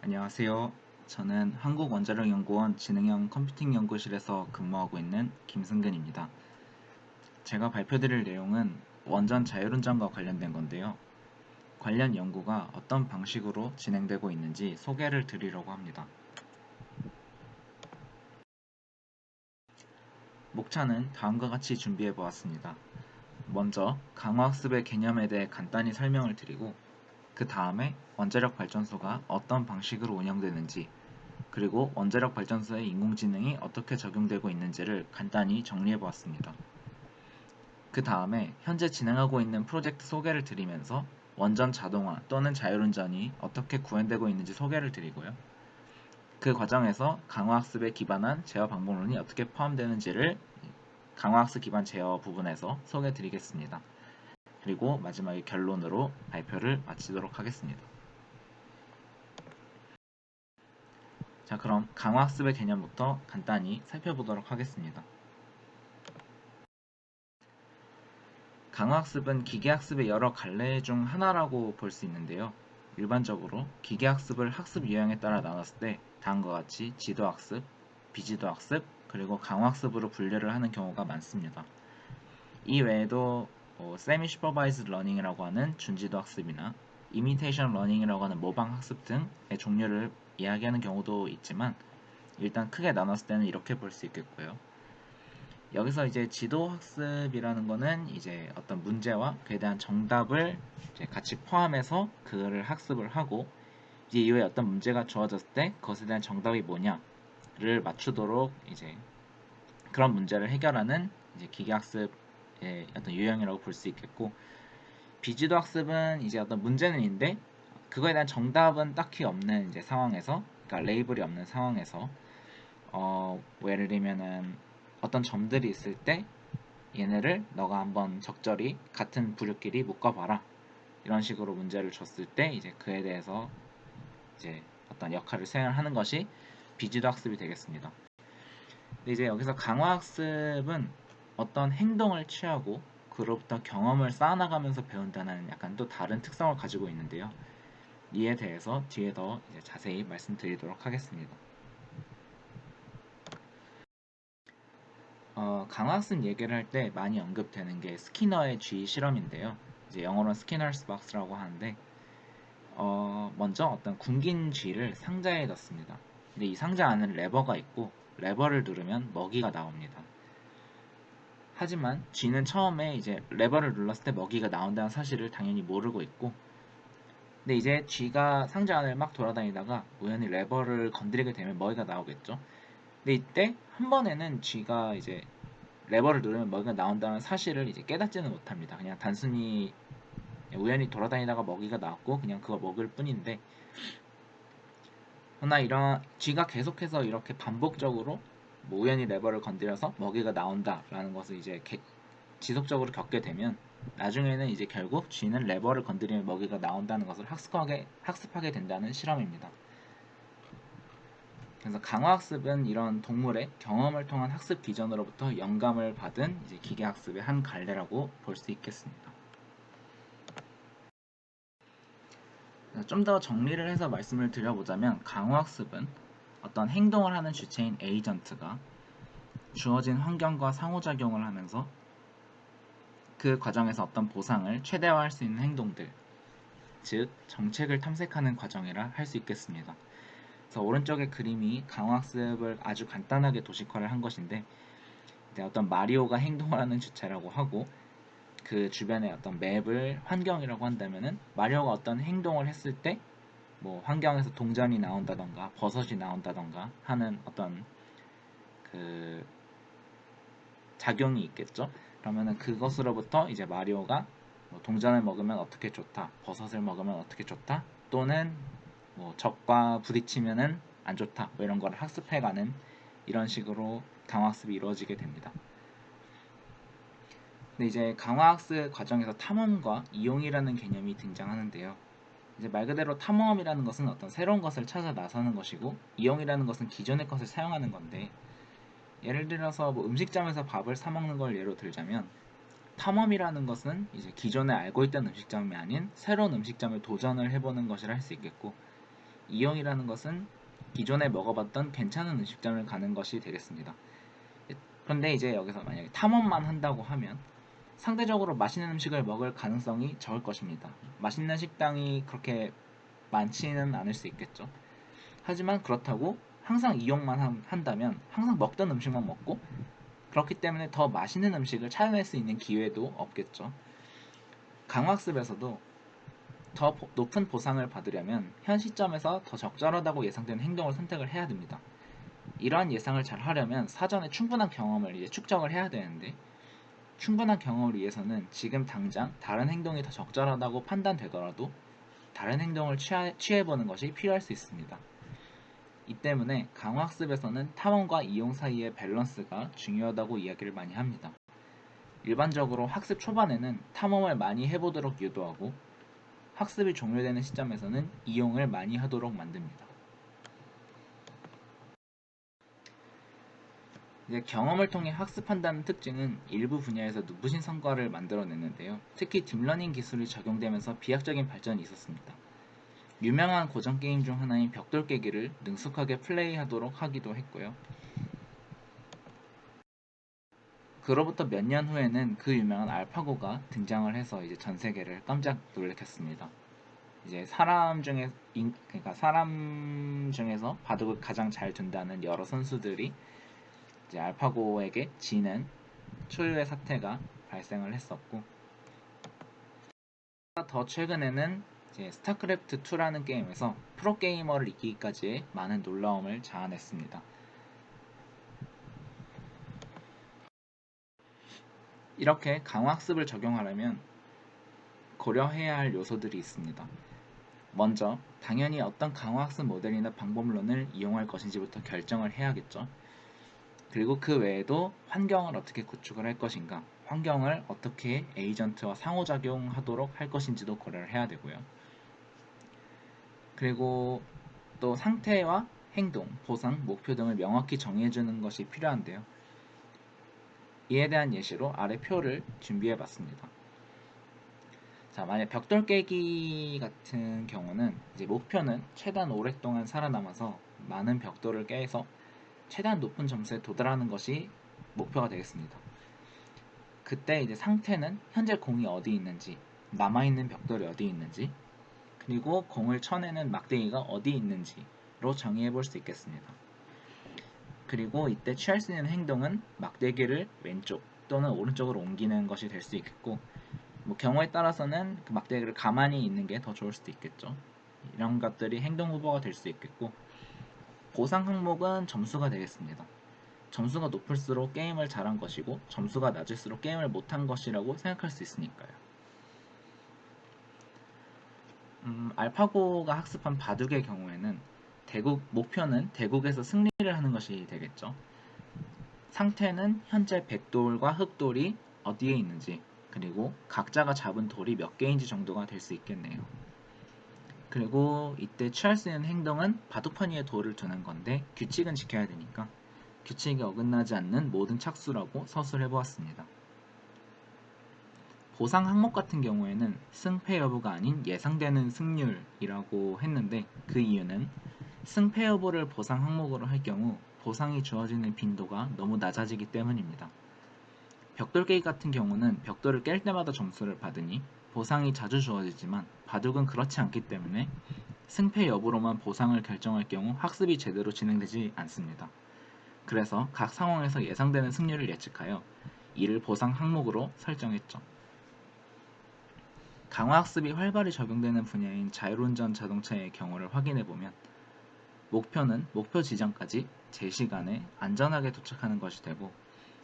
안녕하세요. 저는 한국원자력연구원 진흥형 컴퓨팅 연구실에서 근무하고 있는 김승근입니다. 제가 발표드릴 내용은 원전 자율운전과 관련된 건데요. 관련 연구가 어떤 방식으로 진행되고 있는지 소개를 드리려고 합니다. 목차는 다음과 같이 준비해 보았습니다. 먼저 강화학습의 개념에 대해 간단히 설명을 드리고 그 다음에 원자력 발전소가 어떤 방식으로 운영되는지 그리고 원자력 발전소에 인공지능이 어떻게 적용되고 있는지를 간단히 정리해 보았습니다. 그 다음에 현재 진행하고 있는 프로젝트 소개를 드리면서 원전 자동화 또는 자율운전이 어떻게 구현되고 있는지 소개를 드리고요. 그 과정에서 강화학습에 기반한 제어 방법론이 어떻게 포함되는지를 강화학습 기반 제어 부분에서 소개해 드리겠습니다. 그리고 마지막에 결론으로 발표를 마치도록 하겠습니다. 자, 그럼 강화학습의 개념부터 간단히 살펴보도록 하겠습니다. 강화학습은 기계학습의 여러 갈래 중 하나라고 볼 수 있는데요. 일반적으로 기계학습을 학습 유형에 따라 나눴을 때 다음과 같이 지도학습, 비지도학습, 그리고 강화학습으로 분류를 하는 경우가 많습니다. 이 외에도 세미 슈퍼바이즈드 러닝이라고 하는 준지도학습이나 이미테이션 러닝이라고 하는 모방학습 등의 종류를 이야기하는 경우도 있지만 일단 크게 나눴을 때는 이렇게 볼 수 있겠고요. 여기서 이제 지도 학습이라는 거는 이제 어떤 문제와 그에 대한 정답을 이제 같이 포함해서 그거를 학습을 하고 이제 이후에 어떤 문제가 주어졌을 때 그것에 대한 정답이 뭐냐를 맞추도록 이제 그런 문제를 해결하는 이제 기계학습의 어떤 유형이라고 볼 수 있겠고, 비지도 학습은 이제 어떤 문제는 있는데 그거에 대한 정답은 딱히 없는 이제 상황에서, 그러니까 레이블이 없는 상황에서 뭐 예를 들면은 어떤 점들이 있을 때 얘네를 너가 한번 적절히 같은 부류끼리 묶어봐라, 이런 식으로 문제를 줬을 때 이제 그에 대해서 이제 어떤 역할을 수행하는 것이 비지도 학습이 되겠습니다. 근데 이제 여기서 강화 학습은 어떤 행동을 취하고 그로부터 경험을 쌓아나가면서 배운다는 약간 또 다른 특성을 가지고 있는데요. 이에 대해서 뒤에 더 이제 자세히 말씀드리도록 하겠습니다. 강화학습 얘기를 할 때 많이 언급되는 게 스키너의 G 실험인데요. 이제 영어로는 스키너스 박스라고 하는데, 먼저 어떤 굶긴 G를 상자에 넣습니다. 근데 이 상자 안에는 레버가 있고 레버를 누르면 먹이가 나옵니다. 하지만 G는 처음에 이제 레버를 눌렀을 때 먹이가 나온다는 사실을 당연히 모르고 있고, 근데 이제 G가 상자 안을 막 돌아다니다가 우연히 레버를 건드리게 되면 먹이가 나오겠죠. 근데 이때 한 번에는 G가 이제 레버를 누르면 먹이가 나온다는 사실을 이제 깨닫지는 못합니다. 그냥 단순히 우연히 돌아다니다가 먹이가 나왔고 그냥 그거 먹을 뿐인데, 그러나 이런 G가 계속해서 이렇게 반복적으로 뭐 우연히 레버를 건드려서 먹이가 나온다라는 것을 이제 지속적으로 겪게 되면 나중에는 이제 결국 G는 레버를 건드리면 먹이가 나온다는 것을 학습하게 된다는 실험입니다. 그래서 강화학습은 이런 동물의 경험을 통한 학습 비전으로부터 영감을 받은 이제 기계학습의 한 갈래라고 볼 수 있겠습니다. 좀 더 정리를 해서 말씀을 드려보자면, 강화학습은 어떤 행동을 하는 주체인 에이전트가 주어진 환경과 상호작용을 하면서 그 과정에서 어떤 보상을 최대화할 수 있는 행동들, 즉 정책을 탐색하는 과정이라 할 수 있겠습니다. 그래서 오른쪽의 그림이 강화학습을 아주 간단하게 도식화를 한 것인데, 어떤 마리오가 행동을 하는 주체라고 하고 그 주변의 어떤 맵을 환경이라고 한다면은 마리오가 어떤 행동을 했을 때 뭐 환경에서 동전이 나온다던가 버섯이 나온다던가 하는 어떤 그 작용이 있겠죠. 그러면은 그것으로부터 이제 마리오가 뭐 동전을 먹으면 어떻게 좋다, 버섯을 먹으면 어떻게 좋다, 또는 뭐 적과 부딪히면은 안 좋다, 뭐 이런 걸 학습해가는 이런 식으로 강화학습이 이루어지게 됩니다. 근데 이제 강화학습 과정에서 탐험과 이용이라는 개념이 등장하는데요. 이제 말 그대로 탐험이라는 것은 어떤 새로운 것을 찾아 나서는 것이고, 이용이라는 것은 기존의 것을 사용하는 건데, 예를 들어서 뭐 음식점에서 밥을 사 먹는 걸 예로 들자면, 탐험이라는 것은 이제 기존에 알고 있던 음식점이 아닌 새로운 음식점을 도전을 해보는 것이라 할 수 있겠고, 이용이라는 것은 기존에 먹어봤던 괜찮은 음식점을 가는 것이 되겠습니다. 그런데 이제 여기서 만약에 탐험만 한다고 하면 상대적으로 맛있는 음식을 먹을 가능성이 적을 것입니다. 맛있는 식당이 그렇게 많지는 않을 수 있겠죠. 하지만 그렇다고 항상 이용만 한다면 항상 먹던 음식만 먹고, 그렇기 때문에 더 맛있는 음식을 찾아낼 수 있는 기회도 없겠죠. 강학습에서도 더 높은 보상을 받으려면 현 시점에서 더 적절하다고 예상되는 행동을 선택을 해야 됩니다. 이러한 예상을 잘 하려면 사전에 충분한 경험을 이제 축적을 해야 되는데, 충분한 경험을 위해서는 지금 당장 다른 행동이 더 적절하다고 판단되더라도 다른 행동을 취해보는 것이 필요할 수 있습니다. 이 때문에 강화학습에서는 탐험과 이용 사이의 밸런스가 중요하다고 이야기를 많이 합니다. 일반적으로 학습 초반에는 탐험을 많이 해보도록 유도하고, 학습이 종료되는 시점에서는 이용을 많이 하도록 만듭니다. 이제 경험을 통해 학습한다는 특징은 일부 분야에서 눈부신 성과를 만들어냈는데요. 특히 딥러닝 기술이 적용되면서 비약적인 발전이 있었습니다. 유명한 고전 게임 중 하나인 벽돌 깨기를 능숙하게 플레이하도록 하기도 했고요. 그로부터 몇 년 후에는 그 유명한 알파고가 등장을 해서 이제 전 세계를 깜짝 놀래켰습니다. 이제 그러니까 사람 중에서 바둑을 가장 잘 둔다는 여러 선수들이 이제 알파고에게 지는 초유의 사태가 발생을 했었고, 더 최근에는 이제 스타크래프트 2라는 게임에서 프로게이머를 이기기까지의 많은 놀라움을 자아냈습니다. 이렇게 강화학습을 적용하려면 고려해야 할 요소들이 있습니다. 먼저 당연히 어떤 강화학습 모델이나 방법론을 이용할 것인지부터 결정을 해야겠죠. 그리고 그 외에도 환경을 어떻게 구축을 할 것인가, 환경을 어떻게 에이전트와 상호작용하도록 할 것인지도 고려를 해야 되고요. 그리고 또 상태와 행동, 보상, 목표 등을 명확히 정해주는 것이 필요한데요. 이에 대한 예시로 아래 표를 준비해 봤습니다. 자, 만약 벽돌 깨기 같은 경우는 이제 목표는 최대한 오랫동안 살아남아서 많은 벽돌을 깨서 최대한 높은 점수에 도달하는 것이 목표가 되겠습니다. 그때 이제 상태는 현재 공이 어디 있는지, 남아있는 벽돌이 어디 있는지, 그리고 공을 쳐내는 막대기가 어디 있는지로 정의해 볼 수 있겠습니다. 그리고 이때 취할 수 있는 행동은 막대기를 왼쪽 또는 오른쪽으로 옮기는 것이 될 수 있겠고, 뭐 경우에 따라서는 그 막대기를 가만히 있는 게 더 좋을 수도 있겠죠. 이런 것들이 행동 후보가 될 수 있겠고, 보상 항목은 점수가 되겠습니다. 점수가 높을수록 게임을 잘한 것이고, 점수가 낮을수록 게임을 못한 것이라고 생각할 수 있으니까요. 알파고가 학습한 바둑의 경우에는 목표는 대국에서 승리를 하는 것이 되겠죠. 상태는 현재 백돌과 흑돌이 어디에 있는지, 그리고 각자가 잡은 돌이 몇 개인지 정도가 될 수 있겠네요. 그리고 이때 취할 수 있는 행동은 바둑판 위에 돌을 두는 건데, 규칙은 지켜야 되니까 규칙에 어긋나지 않는 모든 착수라고 서술해 보았습니다. 보상 항목 같은 경우에는 승패 여부가 아닌 예상되는 승률이라고 했는데, 그 이유는 승패 여부를 보상 항목으로 할 경우 보상이 주어지는 빈도가 너무 낮아지기 때문입니다. 벽돌 깨기 같은 경우는 벽돌을 깰 때마다 점수를 받으니 보상이 자주 주어지지만, 바둑은 그렇지 않기 때문에 승패 여부로만 보상을 결정할 경우 학습이 제대로 진행되지 않습니다. 그래서 각 상황에서 예상되는 승률을 예측하여 이를 보상 항목으로 설정했죠. 강화학습이 활발히 적용되는 분야인 자율운전 자동차의 경우를 확인해보면, 목표는 목표 지점까지 제 시간에 안전하게 도착하는 것이 되고,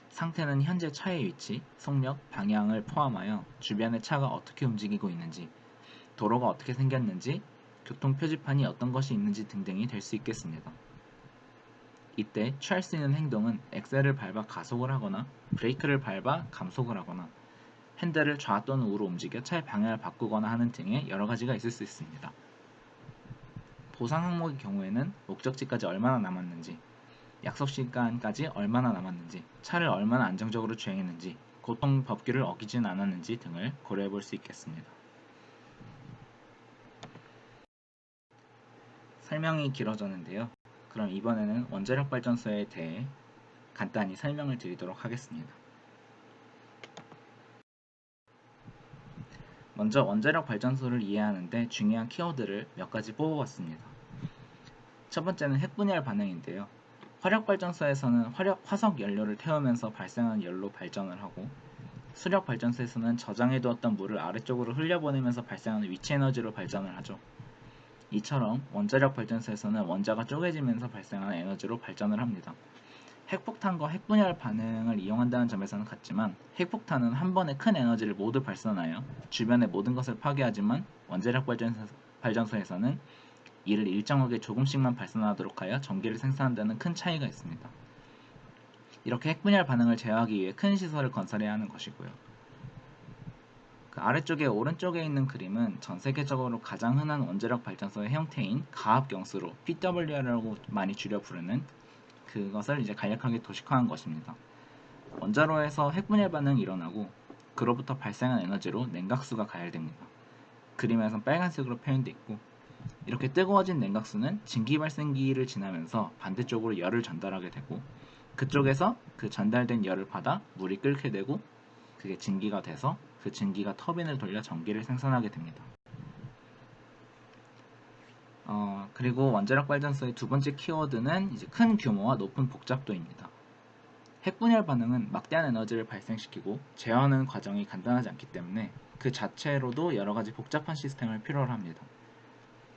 상태는 현재 차의 위치, 속력, 방향을 포함하여 주변의 차가 어떻게 움직이고 있는지, 도로가 어떻게 생겼는지, 교통 표지판이 어떤 것이 있는지 등등이 될 수 있겠습니다. 이때 취할 수 있는 행동은 엑셀을 밟아 가속을 하거나, 브레이크를 밟아 감속을 하거나, 핸들을 좌 또는 우로 움직여 차의 방향을 바꾸거나 하는 등의 여러 가지가 있을 수 있습니다. 보상 항목의 경우에는 목적지까지 얼마나 남았는지, 약속 시간까지 얼마나 남았는지, 차를 얼마나 안정적으로 주행했는지, 교통 법규를 어기진 않았는지 등을 고려해 볼 수 있겠습니다. 설명이 길어졌는데요. 그럼 이번에는 원자력 발전소에 대해 간단히 설명을 드리도록 하겠습니다. 먼저 원자력 발전소를 이해하는데 중요한 키워드를 몇 가지 뽑아봤습니다. 첫 번째는 핵분열 반응인데요. 화력발전소에서는 화석 연료를 태우면서 발생한 열로 발전을 하고, 수력발전소에서는 저장해두었던 물을 아래쪽으로 흘려보내면서 발생하는 위치 에너지로 발전을 하죠. 이처럼 원자력 발전소에서는 원자가 쪼개지면서 발생하는 에너지로 발전을 합니다. 핵폭탄과 핵분열 반응을 이용한다는 점에서는 같지만, 핵폭탄은 한 번에 큰 에너지를 모두 발산하여 주변의 모든 것을 파괴하지만, 원자력 발전소에서는 이를 일정하게 조금씩만 발산하도록 하여 전기를 생산한다는 큰 차이가 있습니다. 이렇게 핵분열 반응을 제어하기 위해 큰 시설을 건설해야 하는 것이고요. 그 아래쪽에 오른쪽에 있는 그림은 전 세계적으로 가장 흔한 원자력 발전소의 형태인 가압경수로 PWR이라고 많이 줄여 부르는 그것을 이제 간략하게 도식화한 것입니다. 원자로에서 핵분열 반응이 일어나고 그로부터 발생한 에너지로 냉각수가 가열됩니다. 그림에선 빨간색으로 표현되어 있고, 이렇게 뜨거워진 냉각수는 증기 발생기를 지나면서 반대쪽으로 열을 전달하게 되고, 그쪽에서 그 전달된 열을 받아 물이 끓게 되고, 그게 증기가 돼서 그 증기가 터빈을 돌려 전기를 생산하게 됩니다. 그리고 원자력 발전소의 두 번째 키워드는 이제 큰 규모와 높은 복잡도입니다. 핵분열 반응은 막대한 에너지를 발생시키고 제어하는 과정이 간단하지 않기 때문에 그 자체로도 여러가지 복잡한 시스템을 필요로 합니다.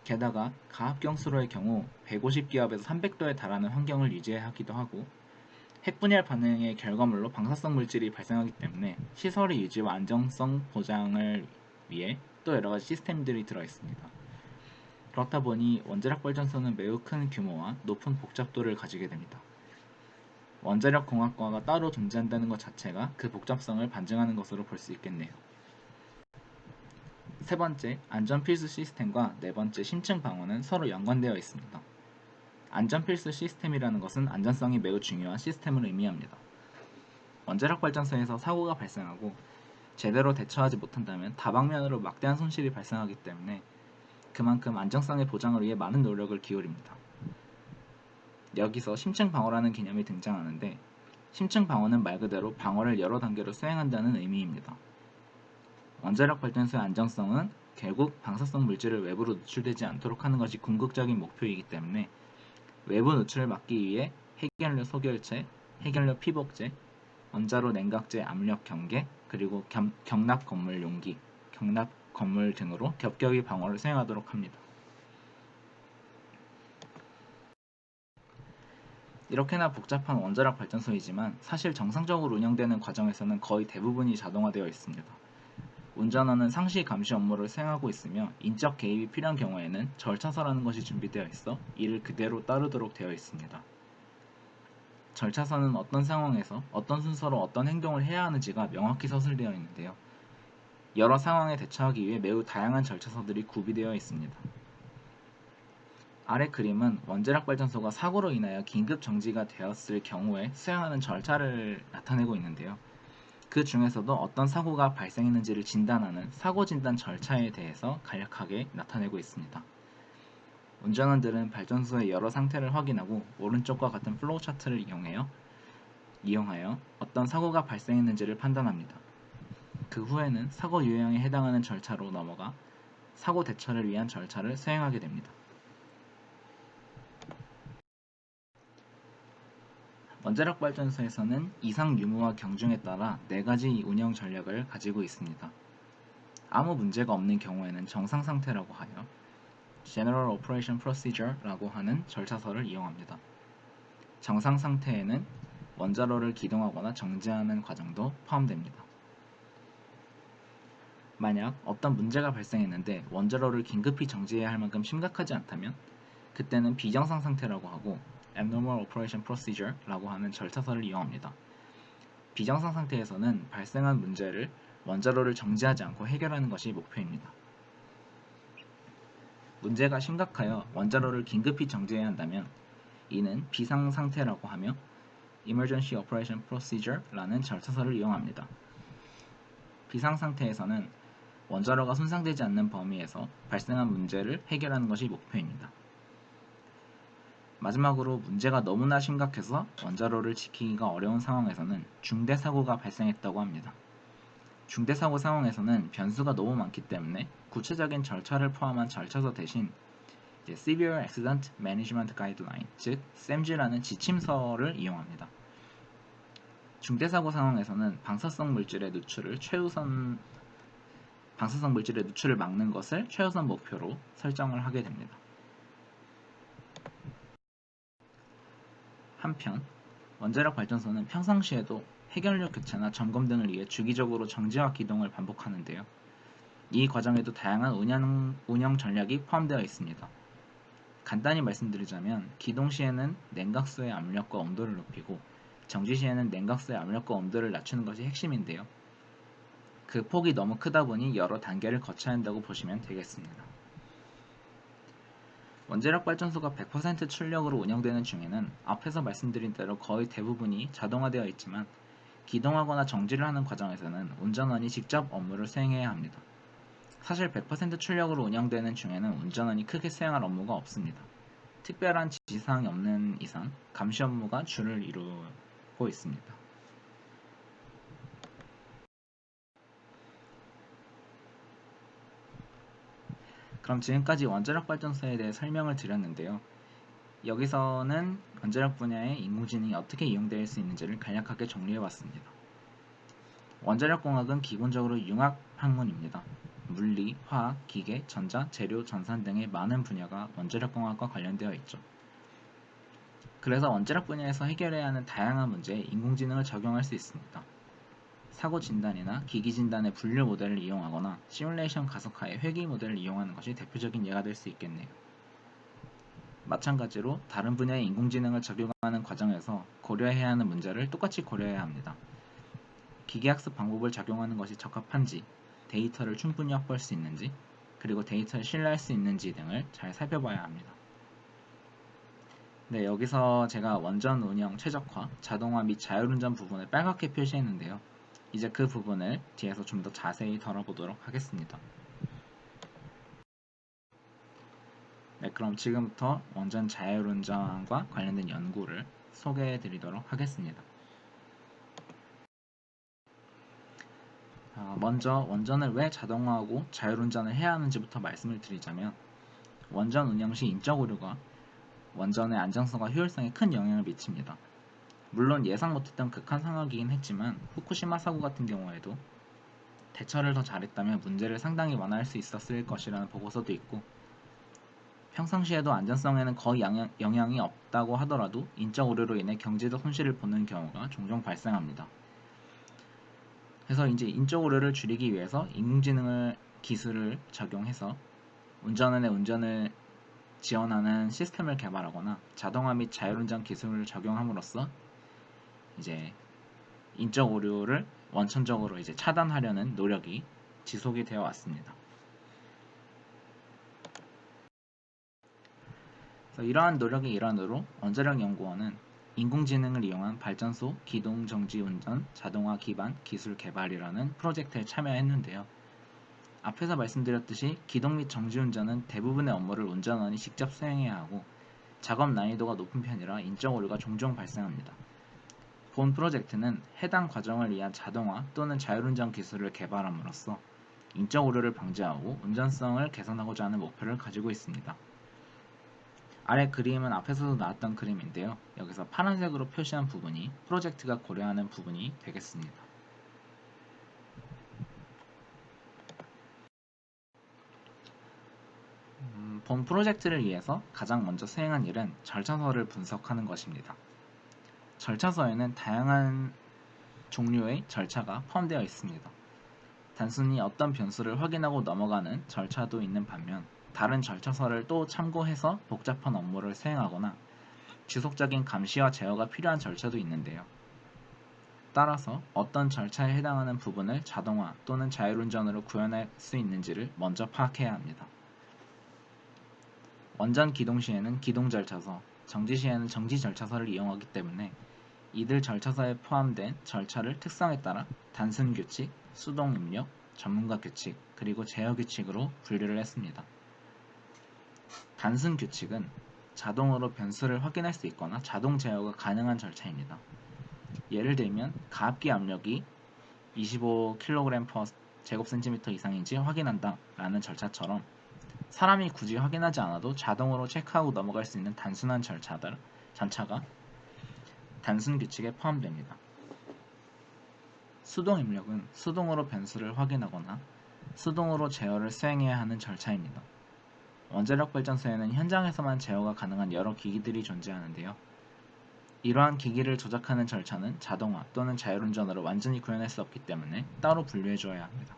게다가 가압경수로의 경우 150기압에서 300도에 달하는 환경을 유지해야 하기도 하고, 핵분열 반응의 결과물로 방사성 물질이 발생하기 때문에 시설의 유지와 안정성 보장을 위해 또 여러가지 시스템들이 들어있습니다. 그렇다 보니 원자력 발전소는 매우 큰 규모와 높은 복잡도를 가지게 됩니다. 원자력 공학과가 따로 존재한다는 것 자체가 그 복잡성을 반증하는 것으로 볼 수 있겠네요. 세 번째, 안전필수 시스템과 네 번째, 심층 방어는 서로 연관되어 있습니다. 안전필수 시스템이라는 것은 안전성이 매우 중요한 시스템을 의미합니다. 원자력 발전소에서 사고가 발생하고 제대로 대처하지 못한다면 다방면으로 막대한 손실이 발생하기 때문에 그만큼 안정성의 보장을 위해 많은 노력을 기울입니다. 여기서 심층 방어라는 개념이 등장하는데, 심층 방어는 말 그대로 방어를 여러 단계로 수행한다는 의미입니다. 원자력 발전소의 안정성은 결국 방사성 물질을 외부로 노출되지 않도록 하는 것이 궁극적인 목표이기 때문에 외부 노출을 막기 위해 핵연료 소결체, 핵연료 피복제, 원자로 냉각제 압력 경계, 그리고 경납 건물 용기, 경납 건물 등으로 겹겹이 방어를 수행하도록 합니다. 이렇게나 복잡한 원자력 발전소이지만 사실 정상적으로 운영되는 과정에서는 거의 대부분이 자동화되어 있습니다. 운전원은 상시 감시 업무를 수행하고 있으며 인적 개입이 필요한 경우에는 절차서라는 것이 준비되어 있어 이를 그대로 따르도록 되어 있습니다. 절차서는 어떤 상황에서 어떤 순서로 어떤 행동을 해야 하는지가 명확히 서술되어 있는데요. 여러 상황에 대처하기 위해 매우 다양한 절차서들이 구비되어 있습니다. 아래 그림은 원자력 발전소가 사고로 인하여 긴급 정지가 되었을 경우에 수행하는 절차를 나타내고 있는데요. 그 중에서도 어떤 사고가 발생했는지를 진단하는 사고 진단 절차에 대해서 간략하게 나타내고 있습니다. 운전원들은 발전소의 여러 상태를 확인하고 오른쪽과 같은 플로우 차트를 이용하여 어떤 사고가 발생했는지를 판단합니다. 그 후에는 사고 유형에 해당하는 절차로 넘어가 사고 대처를 위한 절차를 수행하게 됩니다. 원자력 발전소에서는 이상 유무와 경중에 따라 4가지 운영 전략을 가지고 있습니다. 아무 문제가 없는 경우에는 정상 상태라고 하여 General Operation Procedure라고 하는 절차서를 이용합니다. 정상 상태에는 원자로를 기동하거나 정지하는 과정도 포함됩니다. 만약 어떤 문제가 발생했는데 원자로를 긴급히 정지해야 할 만큼 심각하지 않다면 그때는 비정상 상태라고 하고 Abnormal Operation Procedure라고 하는 절차서를 이용합니다. 비정상 상태에서는 발생한 문제를 원자로를 정지하지 않고 해결하는 것이 목표입니다. 문제가 심각하여 원자로를 긴급히 정지해야 한다면 이는 비상 상태라고 하며 Emergency Operation Procedure라는 절차서를 이용합니다. 비상 상태에서는 원자로가 손상되지 않는 범위에서 발생한 문제를 해결하는 것이 목표입니다. 마지막으로 문제가 너무나 심각해서 원자로를 지키기가 어려운 상황에서는 중대 사고가 발생했다고 합니다. 중대 사고 상황에서는 변수가 너무 많기 때문에 구체적인 절차를 포함한 절차서 대신 Severe Accident Management Guideline, 즉 SAMG라는 지침서를 이용합니다. 중대 사고 상황에서는 방사성 물질의 누출을 막는 것을 최우선 목표로 설정을 하게 됩니다. 한편 원자력 발전소는 평상시에도 해결력 교체나 점검 등을 위해 주기적으로 정지와 기동을 반복하는데요. 이 과정에도 다양한 운영 전략이 포함되어 있습니다. 간단히 말씀드리자면 기동 시에는 냉각수의 압력과 온도를 높이고 정지 시에는 냉각수의 압력과 온도를 낮추는 것이 핵심인데요. 그 폭이 너무 크다 보니 여러 단계를 거쳐야 한다고 보시면 되겠습니다. 원자력 발전소가 100% 출력으로 운영되는 중에는 앞에서 말씀드린 대로 거의 대부분이 자동화되어 있지만 기동하거나 정지를 하는 과정에서는 운전원이 직접 업무를 수행해야 합니다. 사실 100% 출력으로 운영되는 중에는 운전원이 크게 수행할 업무가 없습니다. 특별한 지시사항이 없는 이상 감시 업무가 주를 이루고 있습니다. 그럼 지금까지 원자력 발전소에 대해 설명을 드렸는데요. 여기서는 원자력 분야의 인공지능이 어떻게 이용될 수 있는지를 간략하게 정리해봤습니다. 원자력공학은 기본적으로 융합 학문입니다. 물리, 화학, 기계, 전자, 재료, 전산 등의 많은 분야가 원자력공학과 관련되어 있죠. 그래서 원자력 분야에서 해결해야 하는 다양한 문제에 인공지능을 적용할 수 있습니다. 사고 진단이나 기기 진단의 분류 모델을 이용하거나 시뮬레이션 가속화의 회귀 모델을 이용하는 것이 대표적인 예가 될 수 있겠네요. 마찬가지로 다른 분야의 인공지능을 적용하는 과정에서 고려해야 하는 문제를 똑같이 고려해야 합니다. 기계학습 방법을 적용하는 것이 적합한지, 데이터를 충분히 확보할 수 있는지, 그리고 데이터를 신뢰할 수 있는지 등을 잘 살펴봐야 합니다. 네, 여기서 제가 원전 운영 최적화, 자동화 및 자율운전 부분을 빨갛게 표시했는데요. 이제 그 부분을 뒤에서 좀 더 자세히 다뤄보도록 하겠습니다. 네, 그럼 지금부터 원전 자율운전과 관련된 연구를 소개해 드리도록 하겠습니다. 먼저 원전을 왜 자동화하고 자율운전을 해야 하는지부터 말씀을 드리자면 원전 운영 시 인적 오류가 원전의 안정성과 효율성에 큰 영향을 미칩니다. 물론 예상 못했던 극한 상황이긴 했지만 후쿠시마 사고 같은 경우에도 대처를 더 잘했다면 문제를 상당히 완화할 수 있었을 것이라는 보고서도 있고 평상시에도 안전성에는 거의 영향이 없다고 하더라도 인적 오류로 인해 경제적 손실을 보는 경우가 종종 발생합니다. 그래서 이제 인적 오류를 줄이기 위해서 인공지능을 기술을 적용해서 운전원의 운전을 지원하는 시스템을 개발하거나 자동화 및 자율운전 기술을 적용함으로써 이제 인적 오류를 원천적으로 이제 차단하려는 노력이 지속이 되어 왔습니다. 그래서 이러한 노력의 일환으로 원자력연구원은 인공지능을 이용한 발전소 기동 정지 운전 자동화 기반 기술 개발이라는 프로젝트에 참여했는데요. 앞에서 말씀드렸듯이 기동 및 정지 운전은 대부분의 업무를 운전원이 직접 수행해야 하고 작업 난이도가 높은 편이라 인적 오류가 종종 발생합니다. 본 프로젝트는 해당 과정을 위한 자동화 또는 자율운전 기술을 개발함으로써 인적 오류를 방지하고 운전성을 개선하고자 하는 목표를 가지고 있습니다. 아래 그림은 앞에서도 나왔던 그림인데요. 여기서 파란색으로 표시한 부분이 프로젝트가 고려하는 부분이 되겠습니다. 본 프로젝트를 위해서 가장 먼저 수행한 일은 절차서를 분석하는 것입니다. 절차서에는 다양한 종류의 절차가 포함되어 있습니다. 단순히 어떤 변수를 확인하고 넘어가는 절차도 있는 반면 다른 절차서를 또 참고해서 복잡한 업무를 수행하거나 지속적인 감시와 제어가 필요한 절차도 있는데요. 따라서 어떤 절차에 해당하는 부분을 자동화 또는 자율운전으로 구현할 수 있는지를 먼저 파악해야 합니다. 원전 기동 시에는 기동 절차서, 정지 시에는 정지 절차서를 이용하기 때문에 이들 절차서에 포함된 절차를 특성에 따라 단순 규칙, 수동 입력, 전문가 규칙, 그리고 제어 규칙으로 분류를 했습니다. 단순 규칙은 자동으로 변수를 확인할 수 있거나 자동 제어가 가능한 절차입니다. 예를 들면 가압기 압력이 25kg/제곱센티미터 이상인지 확인한다 라는 절차처럼 사람이 굳이 확인하지 않아도 자동으로 체크하고 넘어갈 수 있는 단순한 절차가 단순 규칙에 포함됩니다. 수동 입력은 수동으로 변수를 확인하거나 수동으로 제어를 수행해야 하는 절차입니다. 원자력 발전소에는 현장에서만 제어가 가능한 여러 기기들이 존재하는데요. 이러한 기기를 조작하는 절차는 자동화 또는 자율운전으로 완전히 구현할 수 없기 때문에 따로 분류해줘야 합니다.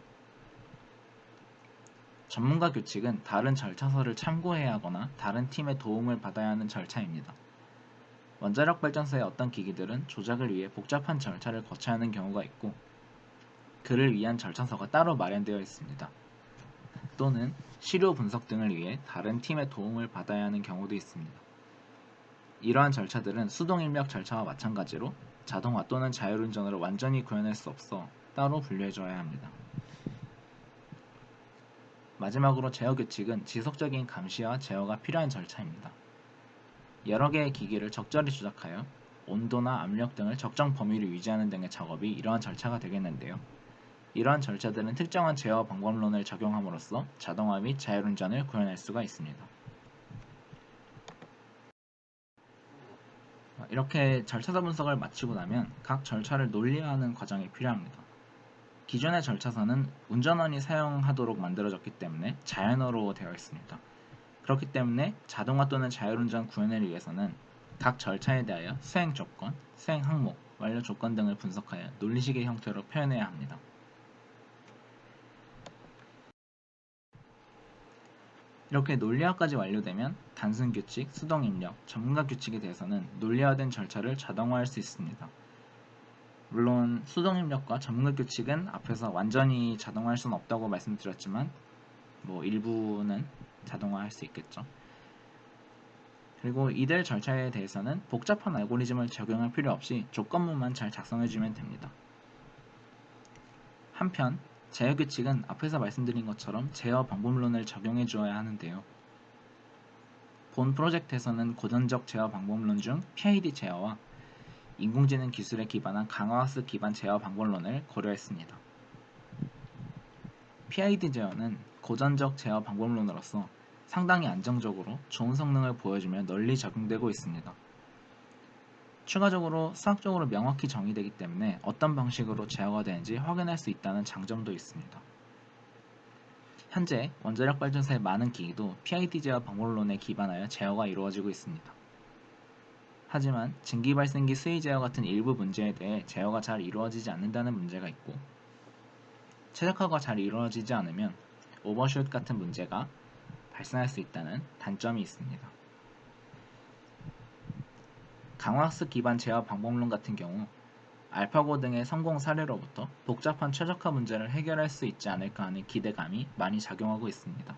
전문가 규칙은 다른 절차서를 참고해야 하거나 다른 팀의 도움을 받아야 하는 절차입니다. 원자력 발전소의 어떤 기기들은 조작을 위해 복잡한 절차를 거쳐야 하는 경우가 있고 그를 위한 절차서가 따로 마련되어 있습니다. 또는 시료 분석 등을 위해 다른 팀의 도움을 받아야 하는 경우도 있습니다. 이러한 절차들은 수동 입력 절차와 마찬가지로 자동화 또는 자율운전으로 완전히 구현할 수 없어 따로 분류해줘야 합니다. 마지막으로 제어 규칙은 지속적인 감시와 제어가 필요한 절차입니다. 여러 개의 기기를 적절히 조작하여 온도나 압력 등을 적정 범위로 유지하는 등의 작업이 이러한 절차가 되겠는데요. 이러한 절차들은 특정한 제어 방법론을 적용함으로써 자동화 및 자율운전을 구현할 수가 있습니다. 이렇게 절차서 분석을 마치고 나면 각 절차를 논리화하는 과정이 필요합니다. 기존의 절차서는 운전원이 사용하도록 만들어졌기 때문에 자연어로 되어 있습니다. 그렇기 때문에 자동화 또는 자율운전 구현을 위해서는 각 절차에 대하여 수행 조건, 수행 항목, 완료 조건 등을 분석하여 논리식의 형태로 표현해야 합니다. 이렇게 논리화까지 완료되면 단순 규칙, 수동 입력, 전문가 규칙에 대해서는 논리화된 절차를 자동화할 수 있습니다. 물론 수동 입력과 전문가 규칙은 앞에서 완전히 자동화할 수는 없다고 말씀드렸지만 일부는 자동화할 수 있겠죠. 그리고 이들 절차에 대해서는 복잡한 알고리즘을 적용할 필요 없이 조건문만 잘 작성해주면 됩니다. 한편 제어 규칙은 앞에서 말씀드린 것처럼 제어 방법론을 적용해 주어야 하는데요. 본 프로젝트에서는 고전적 제어 방법론 중 PID 제어와 인공지능 기술에 기반한 강화학습 기반 제어 방법론을 고려했습니다. PID 제어는 고전적 제어 방법론으로서 상당히 안정적으로 좋은 성능을 보여주며 널리 적용되고 있습니다. 추가적으로 수학적으로 명확히 정의되기 때문에 어떤 방식으로 제어가 되는지 확인할 수 있다는 장점도 있습니다. 현재 원자력 발전소의 많은 기기도 PID 제어 방법론에 기반하여 제어가 이루어지고 있습니다. 하지만 증기 발생기 수위 제어 같은 일부 문제에 대해 제어가 잘 이루어지지 않는다는 문제가 있고 최적화가 잘 이루어지지 않으면 오버슛 같은 문제가 발생할 수 있다는 단점이 있습니다. 강화학습 기반 제어 방법론 같은 경우 알파고 등의 성공 사례로부터 복잡한 최적화 문제를 해결할 수 있지 않을까 하는 기대감이 많이 작용하고 있습니다.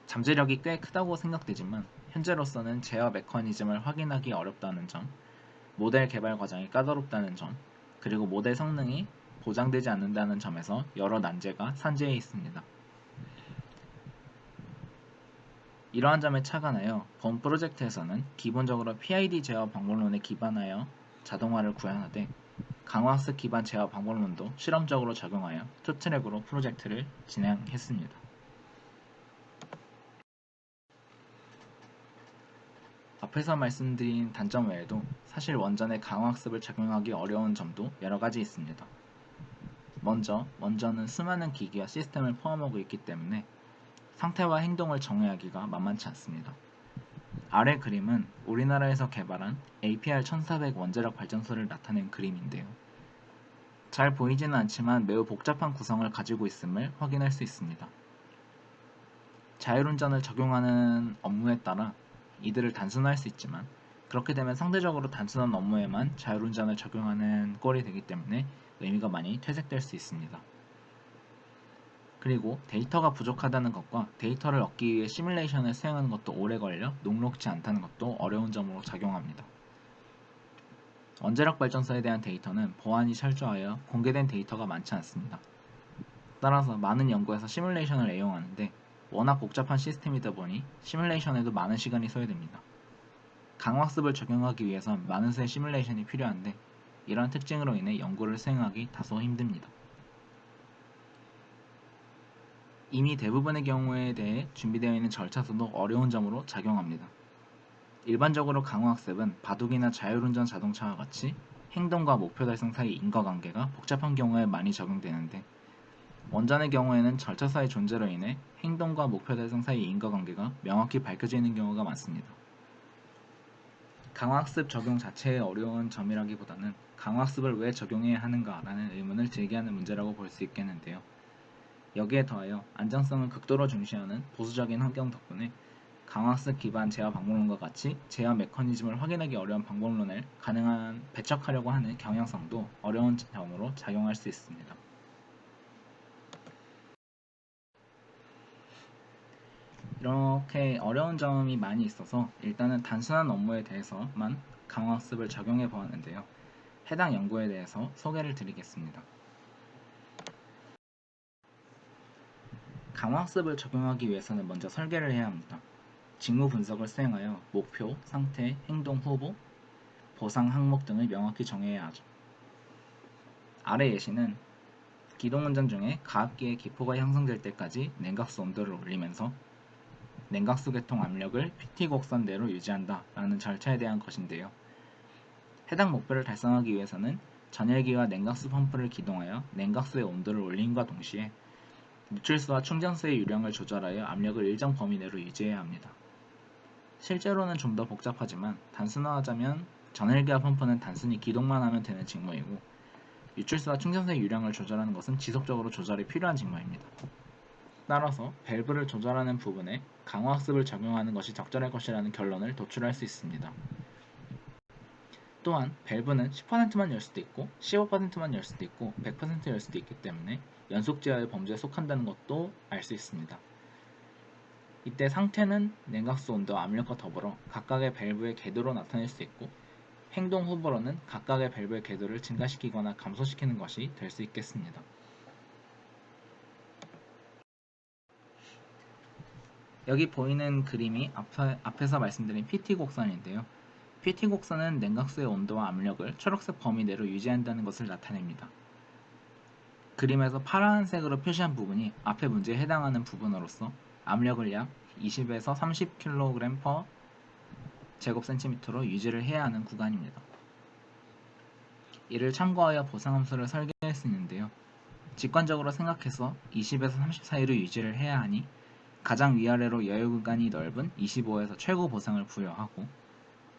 잠재력이 꽤 크다고 생각되지만 현재로서는 제어 메커니즘을 확인하기 어렵다는 점, 모델 개발 과정이 까다롭다는 점, 그리고 모델 성능이 보장되지 않는다는 점에서 여러 난제가 산재해 있습니다. 이러한 점에 착안하여 본 프로젝트에서는 기본적으로 PID 제어 방법론에 기반하여 자동화를 구현하되 강화학습 기반 제어 방법론도 실험적으로 적용하여 투트랙으로 프로젝트를 진행했습니다. 앞에서 말씀드린 단점 외에도 사실 원전에 강화학습을 적용하기 어려운 점도 여러 가지 있습니다. 먼저 원전은 수많은 기기와 시스템을 포함하고 있기 때문에 상태와 행동을 정의하기가 만만치 않습니다. 아래 그림은 우리나라에서 개발한 APR-1400 원자력 발전소를 나타낸 그림인데요. 잘 보이지는 않지만 매우 복잡한 구성을 가지고 있음을 확인할 수 있습니다. 자율운전을 적용하는 업무에 따라 이들을 단순화할 수 있지만 그렇게 되면 상대적으로 단순한 업무에만 자율운전을 적용하는 꼴이 되기 때문에 의미가 많이 퇴색될 수 있습니다. 그리고 데이터가 부족하다는 것과 데이터를 얻기 위해 시뮬레이션을 수행하는 것도 오래 걸려 녹록지 않다는 것도 어려운 점으로 작용합니다. 원자력 발전소에 대한 데이터는 보안이 철저하여 공개된 데이터가 많지 않습니다. 따라서 많은 연구에서 시뮬레이션을 애용하는데 워낙 복잡한 시스템이다 보니 시뮬레이션에도 많은 시간이 소요됩니다. 강화학습을 적용하기 위해선 많은 수의 시뮬레이션이 필요한데 이러한 특징으로 인해 연구를 수행하기 다소 힘듭니다. 이미 대부분의 경우에 대해 준비되어 있는 절차서도 어려운 점으로 작용합니다. 일반적으로 강화학습은 바둑이나 자율운전 자동차와 같이 행동과 목표 달성 사이 인과관계가 복잡한 경우에 많이 적용되는데 원전의 경우에는 절차사의 존재로 인해 행동과 목표 달성 사이 인과관계가 명확히 밝혀져 있는 경우가 많습니다. 강화학습 적용 자체의 어려운 점이라기보다는 강화학습을 왜 적용해야 하는가라는 의문을 제기하는 문제라고 볼 수 있겠는데요. 여기에 더하여 안정성을 극도로 중시하는 보수적인 환경 덕분에 강화학습 기반 제어 방법론과 같이 제어 메커니즘을 확인하기 어려운 방법론을 가능한 배척하려고 하는 경향성도 어려운 점으로 작용할 수 있습니다. 이렇게 어려운 점이 많이 있어서 일단은 단순한 업무에 대해서만 강화학습을 적용해 보았는데요. 해당 연구에 대해서 소개를 드리겠습니다. 강화학습을 적용하기 위해서는 먼저 설계를 해야 합니다. 직무 분석을 수행하여 목표, 상태, 행동 후보, 보상 항목 등을 명확히 정해야 하죠. 아래 예시는 기동운전 중에 가압기의 기포가 형성될 때까지 냉각수 온도를 올리면서 냉각수 계통 압력을 PT 곡선 내로 유지한다 라는 절차에 대한 것인데요. 해당 목표를 달성하기 위해서는 전열기와 냉각수 펌프를 기동하여 냉각수의 온도를 올림과 동시에 누출수와 충전수의 유량을 조절하여 압력을 일정 범위 내로 유지해야 합니다. 실제로는 좀 더 복잡하지만 단순화하자면 전열기와 펌프는 단순히 기동만 하면 되는 직무이고 유출수와 충전수의 유량을 조절하는 것은 지속적으로 조절이 필요한 직무입니다. 따라서 밸브를 조절하는 부분에 강화학습을 적용하는 것이 적절할 것이라는 결론을 도출할 수 있습니다. 또한 밸브는 10%만 열 수도 있고 15%만 열 수도 있고 100% 열 수도 있기 때문에 연속 제어의 범주에 속한다는 것도 알 수 있습니다. 이때 상태는 냉각수 온도와 압력과 더불어 각각의 밸브의 궤도로 나타낼 수 있고 행동 후보로는 각각의 밸브의 궤도를 증가시키거나 감소시키는 것이 될 수 있겠습니다. 여기 보이는 그림이 앞에서 말씀드린 PT 곡선인데요. PT 곡선은 냉각수의 온도와 압력을 초록색 범위 내로 유지한다는 것을 나타냅니다. 그림에서 파란색으로 표시한 부분이 앞의 문제에 해당하는 부분으로서 압력을 약 20에서 30kg/제곱센티미터로 유지를 해야 하는 구간입니다. 이를 참고하여 보상함수를 설계할 수 있는데요. 직관적으로 생각해서 20에서 30 사이로 유지를 해야 하니 가장 위아래로 여유 구간이 넓은 25에서 최고 보상을 부여하고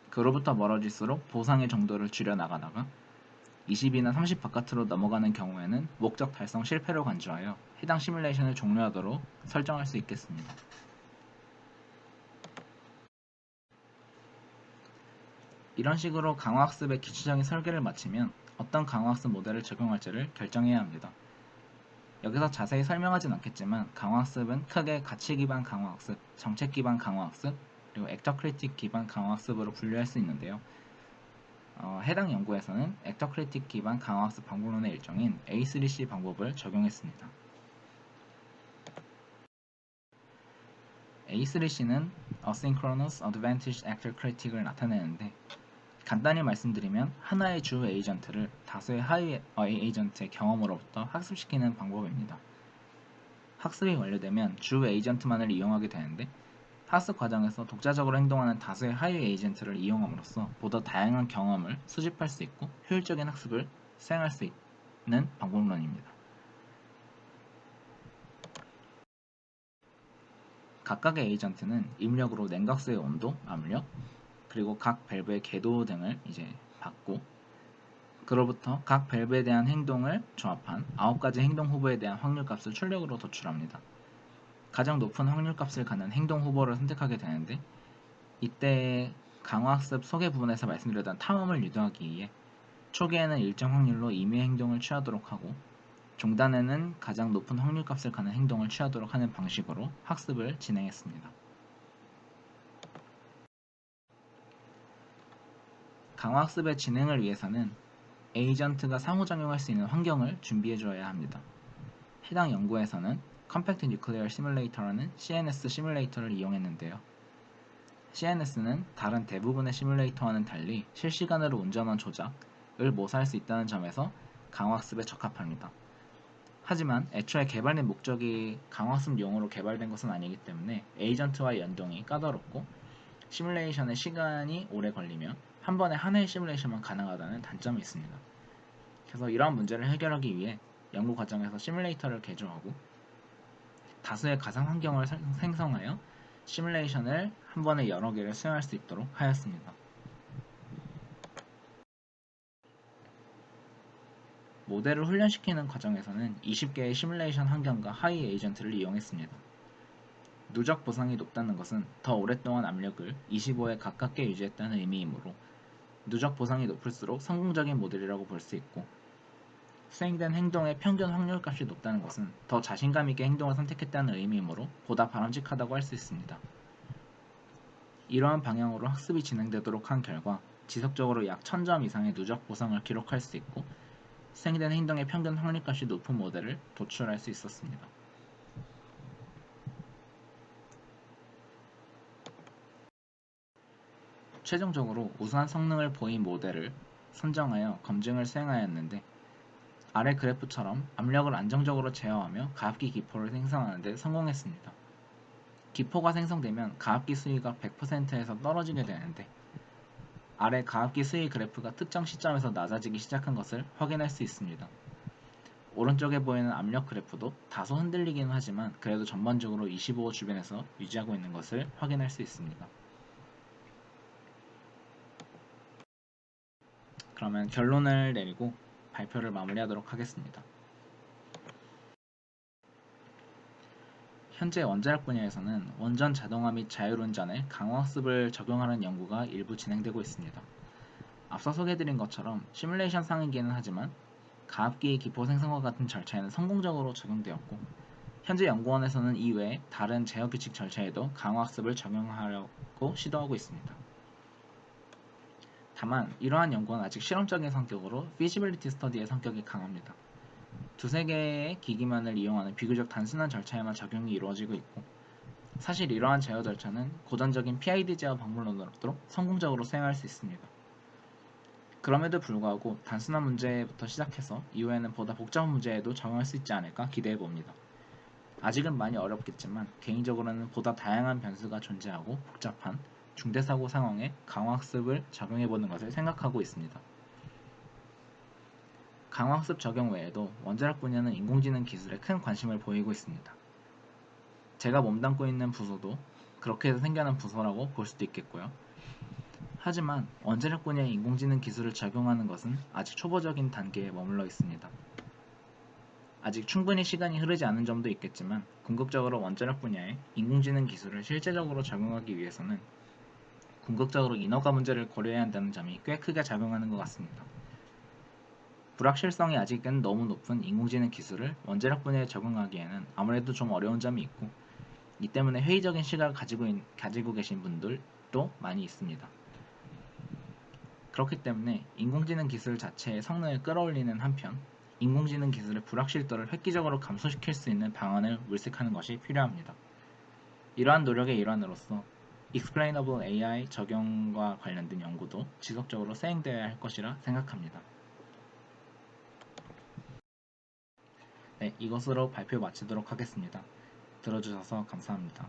그로부터 멀어질수록 보상의 정도를 줄여나가다가 20이나 30 바깥으로 넘어가는 경우에는 목적 달성 실패로 간주하여 해당 시뮬레이션을 종료하도록 설정할 수 있겠습니다. 이런 식으로 강화학습의 기초적인 설계를 마치면 어떤 강화학습 모델을 적용할지를 결정해야 합니다. 여기서 자세히 설명하진 않겠지만 강화학습은 크게 가치 기반 강화학습, 정책 기반 강화학습, 그리고 액터 크리틱 기반 강화학습으로 분류할 수 있는데요. 해당 연구에서는 액터 크리틱 기반 강화학습 방법론의 일종인 A3C 방법을 적용했습니다. A3C는 Asynchronous Advantage Actor Critic을 나타내는데 간단히 말씀드리면 하나의 주 에이전트를 다수의 하위 에이전트의 경험으로부터 학습시키는 방법입니다. 학습이 완료되면 주 에이전트만을 이용하게 되는데 학습 과정에서 독자적으로 행동하는 다수의 하위 에이전트를 이용함으로써 보다 다양한 경험을 수집할 수 있고 효율적인 학습을 수행할 수 있는 방법론입니다. 각각의 에이전트는 입력으로 냉각수의 온도, 압력, 그리고 각 밸브의 궤도 등을 받고 그로부터 각 밸브에 대한 행동을 조합한 9가지 행동 후보에 대한 확률값을 출력으로 도출합니다. 가장 높은 확률값을 갖는 행동 후보를 선택하게 되는데 이때 강화학습 소개 부분에서 말씀드렸던 탐험을 유도하기 위해 초기에는 일정 확률로 임의 행동을 취하도록 하고 중단에는 가장 높은 확률값을 갖는 행동을 취하도록 하는 방식으로 학습을 진행했습니다. 강화학습의 진행을 위해서는 에이전트가 상호작용할 수 있는 환경을 준비해 주어야 합니다. 해당 연구에서는 Compact Nuclear Simulator라는 CNS 시뮬레이터를 이용했는데요. CNS는 다른 대부분의 시뮬레이터와는 달리 실시간으로 운전원 조작을 모사할 수 있다는 점에서 강화학습에 적합합니다. 하지만 애초에 개발된 목적이 강화학습용으로 개발된 것은 아니기 때문에 에이전트와의 연동이 까다롭고 시뮬레이션에 시간이 오래 걸리며 한 번에 하나의 시뮬레이션만 가능하다는 단점이 있습니다. 그래서 이러한 문제를 해결하기 위해 연구 과정에서 시뮬레이터를 개조하고 다수의 가상 환경을 생성하여 시뮬레이션을 한 번에 여러 개를 수행할 수 있도록 하였습니다. 모델을 훈련시키는 과정에서는 20개의 시뮬레이션 환경과 하위 에이전트를 이용했습니다. 누적 보상이 높다는 것은 더 오랫동안 압력을 25에 가깝게 유지했다는 의미이므로 누적 보상이 높을수록 성공적인 모델이라고 볼 수 있고, 수행된 행동의 평균 확률값이 높다는 것은 더 자신감 있게 행동을 선택했다는 의미이므로 보다 바람직하다고 할 수 있습니다. 이러한 방향으로 학습이 진행되도록 한 결과 지속적으로 약 1000점 이상의 누적 보상을 기록할 수 있고 수행된 행동의 평균 확률값이 높은 모델을 도출할 수 있었습니다. 최종적으로 우수한 성능을 보인 모델을 선정하여 검증을 수행하였는데, 아래 그래프처럼 압력을 안정적으로 제어하며 가압기 기포를 생성하는 데 성공했습니다. 기포가 생성되면 가압기 수위가 100%에서 떨어지게 되는데, 아래 가압기 수위 그래프가 특정 시점에서 낮아지기 시작한 것을 확인할 수 있습니다. 오른쪽에 보이는 압력 그래프도 다소 흔들리기는 하지만 그래도 전반적으로 25 주변에서 유지하고 있는 것을 확인할 수 있습니다. 그러면 결론을 내리고 발표를 마무리하도록 하겠습니다. 현재 원자력 분야에서는 원전 자동화 및 자율운전에 강화학습을 적용하는 연구가 일부 진행되고 있습니다. 앞서 소개해드린 것처럼 시뮬레이션 상이기는 하지만 가압기 기포 생성과 같은 절차에는 성공적으로 적용되었고, 현재 연구원에서는 이외에 다른 제어 규칙 절차에도 강화학습을 적용하려고 시도하고 있습니다. 다만 이러한 연구는 아직 실험적인 성격으로 feasibility study의 성격이 강합니다. 두세 개의 기기만을 이용하는 비교적 단순한 절차에만 적용이 이루어지고 있고, 사실 이러한 제어 절차는 고전적인 PID 제어 방법론으로도 성공적으로 수행할 수 있습니다. 그럼에도 불구하고 단순한 문제부터 시작해서 이후에는 보다 복잡한 문제에도 적용할 수 있지 않을까 기대해 봅니다. 아직은 많이 어렵겠지만 개인적으로는 보다 다양한 변수가 존재하고 복잡한 중대사고 상황에 강화학습을 적용해보는 것을 생각하고 있습니다. 강화학습 적용 외에도 원자력 분야는 인공지능 기술에 큰 관심을 보이고 있습니다. 제가 몸담고 있는 부서도 그렇게 해서 생겨난 부서라고 볼 수도 있겠고요. 하지만 원자력 분야의 인공지능 기술을 적용하는 것은 아직 초보적인 단계에 머물러 있습니다. 아직 충분히 시간이 흐르지 않은 점도 있겠지만 궁극적으로 원자력 분야의 인공지능 기술을 실제적으로 적용하기 위해서는 궁극적으로 인허가 문제를 고려해야 한다는 점이 꽤 크게 작용하는 것 같습니다. 불확실성이 아직은 너무 높은 인공지능 기술을 원자력 분야에 적용하기에는 아무래도 좀 어려운 점이 있고, 이 때문에 회의적인 시각을 가지고 계신 분들도 많이 있습니다. 그렇기 때문에 인공지능 기술 자체의 성능을 끌어올리는 한편 인공지능 기술의 불확실도를 획기적으로 감소시킬 수 있는 방안을 물색하는 것이 필요합니다. 이러한 노력의 일환으로서 Explainable AI 적용과 관련된 연구도 지속적으로 수행되어야 할 것이라 생각합니다. 네, 이것으로 발표 마치도록 하겠습니다. 들어주셔서 감사합니다.